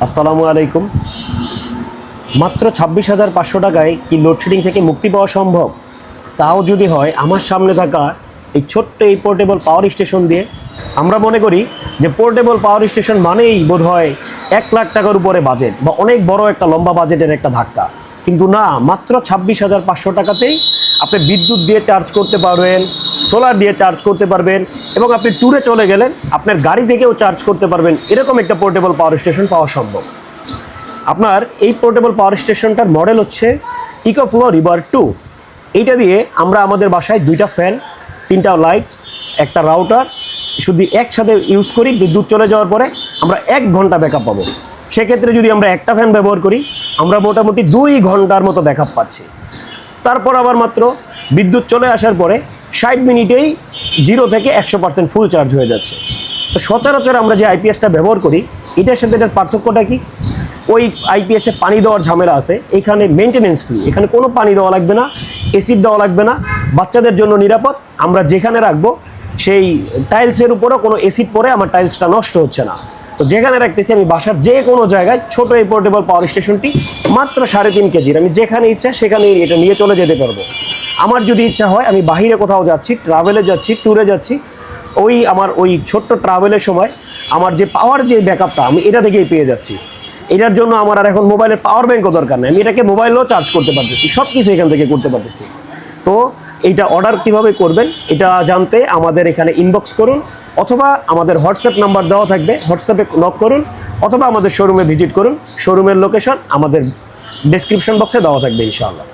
আসসালামু আলাইকুম। মাত্র 26,500 টাকায় কি লোডশেডিং থেকে মুক্তি পাওয়া সম্ভব? তাও যদি হয় আমার সামনে থাকা এই ছোট্ট এই পোর্টেবল পাওয়ার স্টেশন দিয়ে। আমরা মনে করি যে পোর্টেবল পাওয়ার স্টেশন মানেই বোধহয় 1,00,000 টাকার উপরে বাজেট বা অনেক বড় একটা লম্বা বাজেটের একটা ধাক্কা, কিন্তু না, মাত্র 26,500 টাকাতেই আপনি বিদ্যুৎ দিয়ে চার্জ করতে পারবেন, সোলার দিয়ে চার্জ করতে পারবেন এবং আপনি ট্যুরে চলে গেলেন আপনার গাড়ি থেকেও চার্জ করতে পারবেন। এরকম একটা পোর্টেবল পাওয়ার স্টেশন পাওয়া সম্ভব। আপনার এই পোর্টেবল পাওয়ার স্টেশনটার মডেল হচ্ছে ইকোফ্লো রিভার 2। এইটা দিয়ে আমরা আমাদের বাসায় 2টা ফ্যান, 3টা লাইট, একটা রাউটার শুধু একসাথে ইউজ করি। বিদ্যুৎ চলে যাওয়ার পরে আমরা 1 ঘন্টা ব্যাকআপ পাবো। সেক্ষেত্রে যদি আমরা একটা ফ্যান ব্যবহার করি আমরা মোটামুটি 2 ঘন্টার মতো ব্যাকআপ পাচ্ছি। তারপর আবার মাত্র বিদ্যুৎ চলে আসার পরে 60 মিনিটেই 0 থেকে 100% ফুল চার্জ হয়ে যাচ্ছে। তো সচরাচর আমরা যে আইপিএসটা ব্যবহার করি এটার সাথে এটার পার্থক্যটা কি? ওই আইপিএসে পানি দেওয়ার ঝামেলা আছে, এখানে মেনটেনেন্স ফ্রি, এখানে কোনো পানি দেওয়া লাগবে না, এসিড দেওয়া লাগবে না, বাচ্চাদের জন্য নিরাপদ। আমরা যেখানে রাখবো সেই টাইলসের উপরও কোনো এসিড পরে আমার টাইলসটা নষ্ট হচ্ছে না। তো যেখানে রাখতেছি আমি বাসার যে কোনো জায়গায় ছোট এই পোর্টেবল পাওয়ার স্টেশনটি মাত্র 3.5 কেজির, আমি যেখানে ইচ্ছা সেখানেই এটা নিয়ে চলে যেতে পারবো। আমার যদি ইচ্ছা হয় আমি বাহিরে কোথাও যাচ্ছি, ট্রাভেলে যাচ্ছি, ট্যুরে যাচ্ছি, আমার ওই ছোট্ট ট্রাভেলের সময় আমার যে পাওয়ার যে ব্যাকআপটা আমি এটা থেকেই পেয়ে যাচ্ছি। এটার জন্য আমার আর এখন মোবাইলের পাওয়ার ব্যাঙ্কও দরকার নেই, আমি এটাকে মোবাইলেও চার্জ করতে পারতেছি, সব কিছু এখান থেকে করতে পারতেছি। তো এইটা অর্ডার কিভাবে করবেন এটা জানতে আমাদের এখানে ইনবক্স করুন, অথবা আমাদের হোয়াটসঅ্যাপ নাম্বার দেওয়া থাকবে, হোয়াটসঅ্যাপে নক করুন, অথবা আমাদের শোরুমে ভিজিট করুন। শোরুমের লোকেশন আমাদের ডেসক্রিপশন বক্সে দেওয়া থাকবে ইনশাআল্লাহ।